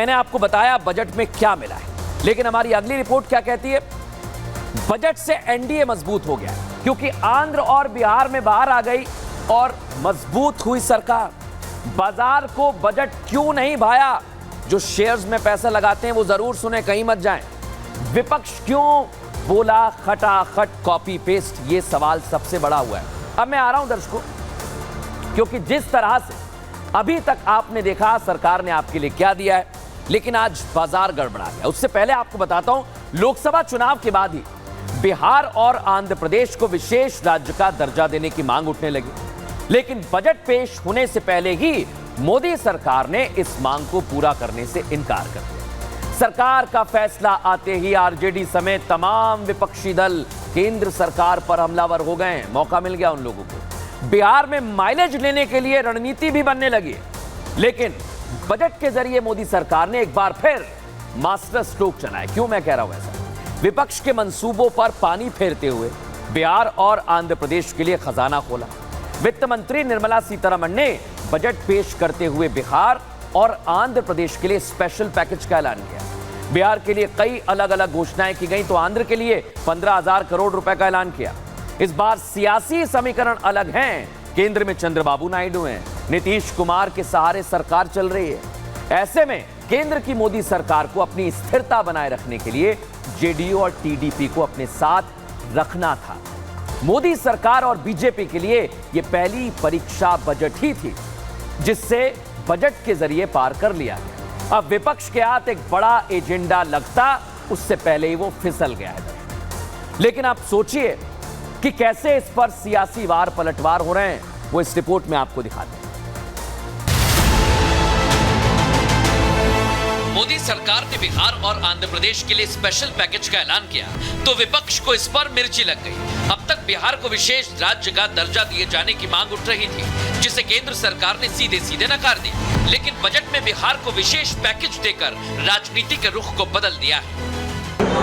मैंने आपको बताया बजट में क्या मिला है, लेकिन हमारी अगली रिपोर्ट क्या कहती है? बजट से एनडीए मजबूत हो गया है, क्योंकि आंध्र और बिहार में बाहर आ गई और मजबूत हुई सरकार। बाजार को बजट क्यों नहीं भाया? जो शेयर्स में पैसा लगाते हैं वो जरूर सुने, कहीं मत जाएं। विपक्ष क्यों बोला खटाखट कॉपी पेस्ट? ये सवाल सबसे बड़ा हुआ है। अब मैं आ रहा हूं दर्शकों, क्योंकि जिस तरह से अभी तक आपने देखा सरकार ने आपके लिए क्या दिया है, लेकिन आज बाजार गड़बड़ा गया। उससे पहले आपको बताता हूं, लोकसभा चुनाव के बाद ही बिहार और आंध्र प्रदेश को विशेष राज्य का दर्जा देने की मांग उठने लगी, लेकिन बजट पेश होने से पहले ही मोदी सरकार ने इस मांग को पूरा करने से इनकार कर दिया। सरकार का फैसला आते ही आरजेडी समेत तमाम विपक्षी दल केंद्र सरकार पर हमलावर हो गए। मौका मिल गया उन लोगों को। बिहार में माइलेज लेने के लिए रणनीति भी बनने लगी, लेकिन बजट के जरिए मोदी सरकार ने एक बार फिर मास्टर स्ट्रोक चलाया। क्यों मैं कह रहा हूं ऐसा? विपक्ष के मंसूबों पर पानी फेरते हुए बिहार और आंध्र प्रदेश के लिए खजाना खोला। वित्त मंत्री निर्मला सीतारमण ने बजट पेश करते हुए बिहार और आंध्र प्रदेश के लिए स्पेशल पैकेज का ऐलान किया। बिहार के लिए कई अलग अलग घोषणाएं की गई, तो आंध्र के लिए 15,000 करोड़ रुपए का ऐलान किया। इस बार सियासी समीकरण अलग हैं। केंद्र में चंद्रबाबू नायडू हैं, नीतीश कुमार के सहारे सरकार चल रही है। ऐसे में केंद्र की मोदी सरकार को अपनी स्थिरता बनाए रखने के लिए जेडीयू और टीडीपी को अपने साथ रखना था। मोदी सरकार और बीजेपी के लिए यह पहली परीक्षा बजट ही थी, जिससे बजट के जरिए पार कर लिया गया। अब विपक्ष के हाथ एक बड़ा एजेंडा लगता, उससे पहले ही वो फिसल गया है। लेकिन आप सोचिए कि कैसे इस पर सियासी वार पलटवार हो रहे हैं, वो इस रिपोर्ट में आपको दिखाते हैं। मोदी सरकार ने बिहार और आंध्र प्रदेश के लिए स्पेशल पैकेज का ऐलान किया, तो विपक्ष को इस पर मिर्ची लग गई। अब तक बिहार को विशेष राज्य का दर्जा दिए जाने की मांग उठ रही थी, जिसे केंद्र सरकार ने सीधे सीधे नकार दिया। लेकिन बजट में बिहार को विशेष पैकेज देकर राजनीति के रुख को बदल दिया है।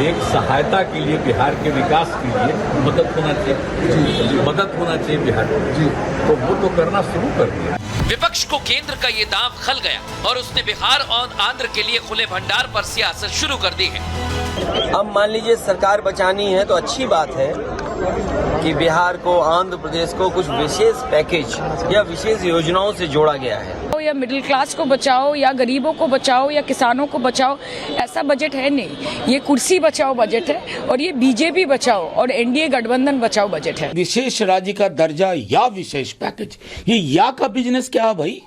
एक सहायता के लिए बिहार के विकास के लिए मदद होना चाहिए, मदद होना चाहिए बिहार को, तो वो तो करना शुरू कर दिया। विपक्ष को केंद्र का ये दांव खल गया और उसने बिहार और आंध्र के लिए खुले भंडार पर सियासत शुरू कर दी है। अब मान लीजिए सरकार बचानी है तो अच्छी बात है कि बिहार को, आंध्र प्रदेश को कुछ विशेष पैकेज या विशेष योजनाओं से जोड़ा गया है। या मिडिल क्लास को बचाओ, या गरीबों को बचाओ, या किसानों को बचाओ, ऐसा बजट है नहीं। ये कुर्सी बचाओ बजट है, और ये बीजेपी बचाओ और एनडीए गठबंधन बचाओ बजट है। विशेष राज्य का दर्जा या विशेष पैकेज, ये या का बिजनेस क्या है भाई?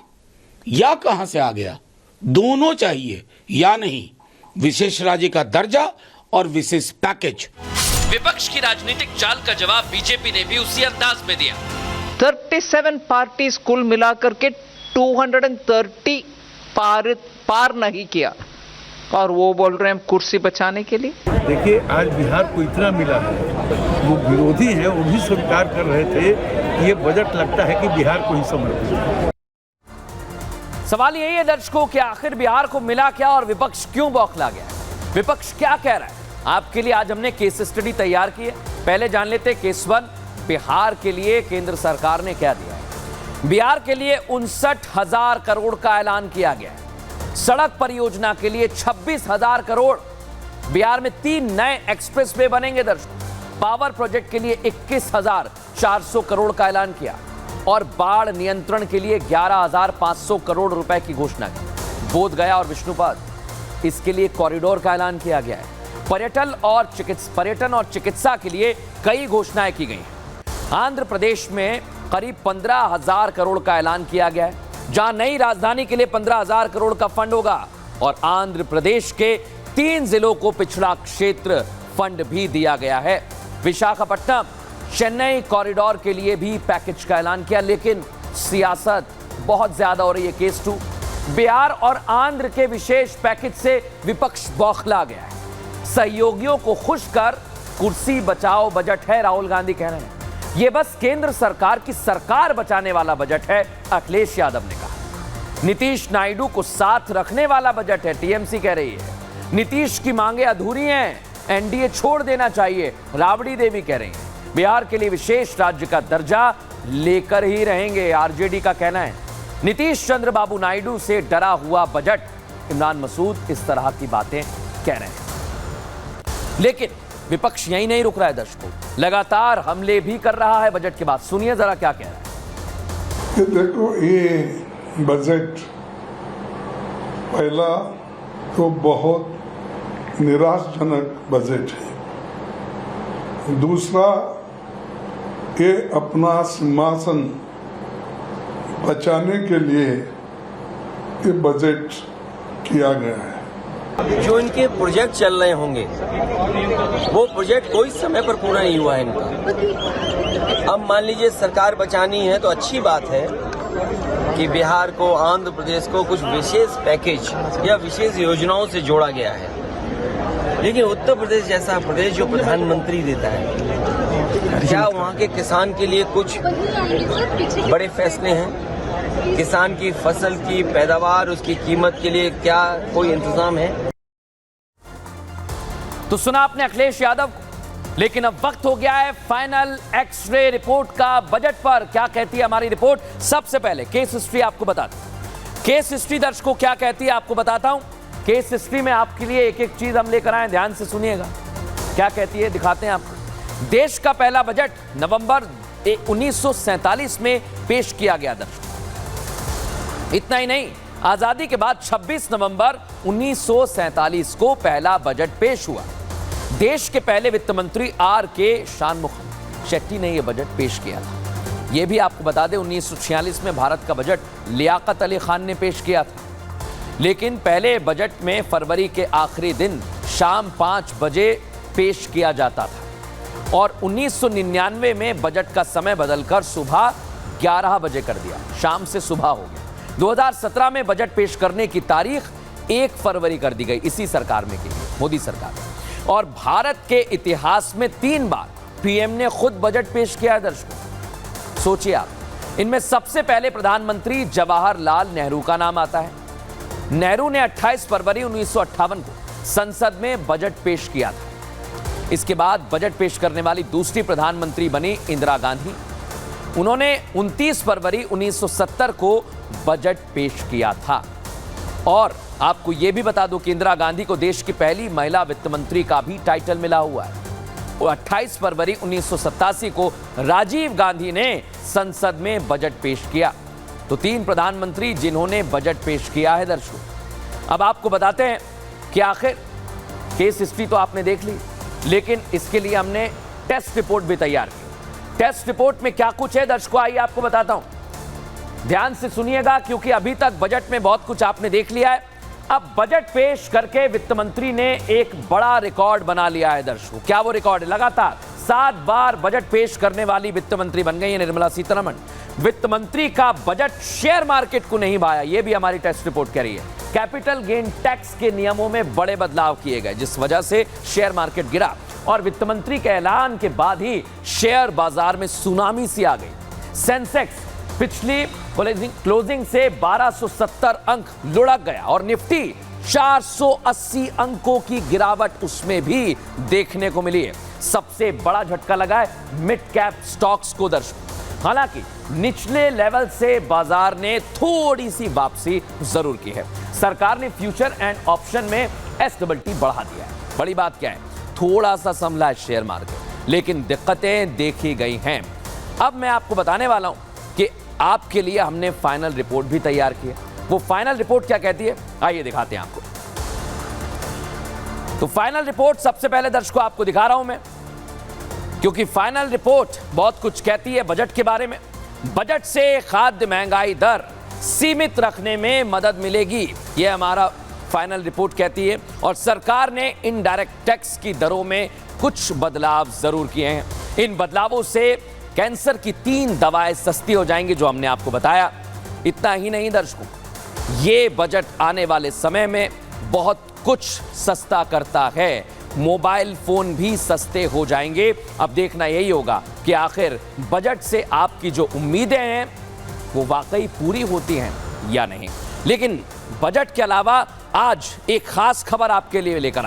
या कहां से आ गया? दोनों चाहिए, या नहीं। विशेष राज्य का दर्जा और विशेष पैकेज। विपक्ष की राजनीतिक चाल का जवाब बीजेपी ने भी उसी अंदाज में दिया। 37 पार्टीज कुल मिलाकर के 230 पार नहीं किया, और वो बोल रहे हैं कुर्सी बचाने के लिए। देखिए, आज बिहार को इतना मिला है, वो विरोधी हैं वो भी स्वीकार कर रहे थे कि ये बजट लगता है कि बिहार को ही समर्पित है। सवाल यही है दर्शकों कि आखिर बिहार को मिला क्या और विपक्ष क्यों बौखला गया? विपक्ष क्या कह रहा है? आपके लिए आज हमने केस स्टडी तैयार की है। पहले जान लेते हैं केस 1, बिहार के लिए केंद्र सरकार ने क्या दिया है। बिहार के लिए 59,000 करोड़ का ऐलान किया गया है। सड़क परियोजना के लिए 26,000 करोड़। बिहार में 3 नए एक्सप्रेसवे बनेंगे दर्शकों। पावर प्रोजेक्ट के लिए 21,400 करोड़ का ऐलान किया, और बाढ़ नियंत्रण के लिए 11,500 करोड़ रुपए की घोषणा की। बोधगया और विष्णुपद, इसके लिए कॉरिडोर का ऐलान किया गया है। पर्यटन और चिकित्सा के लिए कई घोषणाएं की गई हैं। आंध्र प्रदेश में करीब 15,000 करोड़ का ऐलान किया गया है, जहां नई राजधानी के लिए 15,000 करोड़ का फंड होगा, और आंध्र प्रदेश के 3 जिलों को पिछड़ा क्षेत्र फंड भी दिया गया है। विशाखापट्टनम चेन्नई कॉरिडोर के लिए भी पैकेज का ऐलान किया, लेकिन सियासत बहुत ज्यादा हो रही है। केस 2, बिहार और आंध्र के विशेष पैकेज से विपक्ष बौखला गया है। सहयोगियों को खुश कर कुर्सी बचाओ बजट है, राहुल गांधी कह रहे हैं। यह बस केंद्र सरकार की सरकार बचाने वाला बजट है, अखिलेश यादव ने कहा। नीतीश नायडू को साथ रखने वाला बजट है, टीएमसी कह रही है। नीतीश की मांगे अधूरी हैं, एनडीए छोड़ देना चाहिए, राबड़ी देवी कह रही हैं। बिहार के लिए विशेष राज्य का दर्जा लेकर ही रहेंगे, आरजेडी का कहना है। नीतीश चंद्र बाबू नायडू से डरा हुआ बजट इमरान मसूद इस तरह की बातें कह रहे हैं। लेकिन विपक्ष यही नहीं रुक रहा है दर्शकों, लगातार हमले भी कर रहा है बजट के बाद। सुनिए जरा क्या कह रहा है। देखो, ये बजट पहला तो बहुत निराशजनक बजट है। दूसरा, ये अपना सिंहासन बचाने के लिए ये बजट किया गया है। जो इनके प्रोजेक्ट चल रहे होंगे वो प्रोजेक्ट कोई समय पर पूरा नहीं हुआ है इनका। अब मान लीजिए सरकार बचानी है तो अच्छी बात है कि बिहार को, आंध्र प्रदेश को कुछ विशेष पैकेज या विशेष योजनाओं से जोड़ा गया है। लेकिन उत्तर प्रदेश जैसा प्रदेश जो प्रधानमंत्री देता है, क्या वहाँ के किसान के लिए कुछ बड़े फैसले हैं? किसान की फसल की पैदावार, उसकी कीमत के लिए क्या कोई इंतजाम है? तो सुना आपने अखिलेश यादव को, लेकिन अब वक्त हो गया है फाइनल एक्सरे रिपोर्ट का बजट पर। क्या कहती है हमारी रिपोर्ट? सबसे पहले केस हिस्ट्री आपको बताते हैं। केस हिस्ट्री दर्शकों क्या कहती है आपको बताता हूं। केस हिस्ट्री में आपके लिए एक एक चीज हम लेकर आए, ध्यान से सुनिएगा क्या कहती है, दिखाते हैं आपको। देश का पहला बजट नवंबर 1947 में पेश किया गया दर्शकों। इतना ही नहीं, आजादी के बाद 26 नवंबर 1947 को पहला बजट पेश हुआ। देश के पहले वित्त मंत्री R.K. शानमुखम शेट्टी ने यह बजट पेश किया था। यह भी आपको बता दें 1946 में भारत का बजट लियाकत अली खान ने पेश किया था। लेकिन पहले बजट में फरवरी के आखिरी दिन शाम 5 बजे पेश किया जाता था और 1999 में बजट का समय बदलकर सुबह 11 बजे कर दिया, शाम से सुबह हो गया। 2017 में बजट पेश करने की तारीख 1 फरवरी कर दी गई इसी सरकार में की गई, मोदी सरकार में। और भारत के इतिहास में 3 बार पीएम ने खुद बजट पेश किया है दर्शकों। सोचिए आप, इनमें सबसे पहले प्रधानमंत्री जवाहरलाल नेहरू का नाम आता है। नेहरू ने 28 फरवरी 1958 को संसद में बजट पेश किया था। इसके बाद बजट पेश करने वाली दूसरी प्रधानमंत्री बनी इंदिरा गांधी। उन्होंने 29 फरवरी 1970 को बजट पेश किया था। और आपको यह भी बता दूं कि इंदिरा गांधी को देश की पहली महिला वित्त मंत्री का भी टाइटल मिला हुआ है। और 28 फरवरी 1987 को राजीव गांधी ने संसद में बजट पेश किया। तो 3 प्रधानमंत्री जिन्होंने बजट पेश किया है दर्शकों। अब आपको बताते हैं कि आखिर केस हिस्ट्री तो आपने देख ली, लेकिन इसके लिए हमने टेस्ट रिपोर्ट भी तैयार की। टेस्ट रिपोर्ट में क्या कुछ है दर्शकों, आइए आपको बताता हूं। ध्यान से सुनिएगा क्योंकि अभी तक बजट में बहुत कुछ आपने देख लिया है। अब बजट पेश करके वित्त मंत्री ने एक बड़ा रिकॉर्ड बना लिया है दर्शकों। क्या वो रिकॉर्ड है? लगातार 7 बार बजट पेश करने वाली वित्त मंत्री बन गई है निर्मला सीतारमण। वित्त मंत्री का बजट शेयर मार्केट को नहीं भाया, यह भी हमारी टेस्ट रिपोर्ट कह रही है। कैपिटल गेन टैक्स के नियमों में बड़े बदलाव किए गए जिस वजह से शेयर मार्केट गिरा और वित्त मंत्री के ऐलान के बाद ही शेयर बाजार में सुनामी सी आ गई। सेंसेक्स पिछली क्लोजिंग से 1270 अंक लुढ़क गया और निफ्टी 480 अंकों की गिरावट उसमें भी देखने को मिली है। सबसे बड़ा झटका लगा है मिड कैप स्टॉक्स को दर्शकों। हालांकि निचले लेवल से बाजार ने थोड़ी सी वापसी जरूर की है। सरकार ने फ्यूचर एंड ऑप्शन में STT बढ़ा दिया है। बड़ी बात क्या है? थोड़ा सा संभला है शेयर मार्केट, लेकिन दिक्कतें देखी गई हैं। अब मैं आपको बताने वाला हूं कि आपके लिए हमने फाइनल रिपोर्ट भी तैयार की है। वो फाइनल रिपोर्ट क्या कहती है, आइए दिखाते हैं आपको। तो फाइनल रिपोर्ट सबसे पहले दर्शकों आपको दिखा रहा हूं मैं, क्योंकि फाइनल रिपोर्ट बहुत कुछ कहती है बजट के बारे में। बजट से खाद्य महंगाई दर सीमित रखने में मदद मिलेगी, यह हमारा फाइनल रिपोर्ट कहती है। और सरकार ने इनडायरेक्ट टैक्स की दरों में कुछ बदलाव जरूर किए हैं। इन बदलावों से कैंसर की 3 दवाएं सस्ती हो जाएंगी, जो हमने आपको बताया। इतना ही नहीं दर्शकों, ये बजट आने वाले समय में बहुत कुछ सस्ता करता है। मोबाइल फोन भी सस्ते हो जाएंगे। अब देखना यही होगा कि आखिर बजट से आपकी जो उम्मीदें हैं वो वाकई पूरी होती हैं या नहीं। लेकिन बजट के अलावा आज एक खास खबर आपके लिए लेकर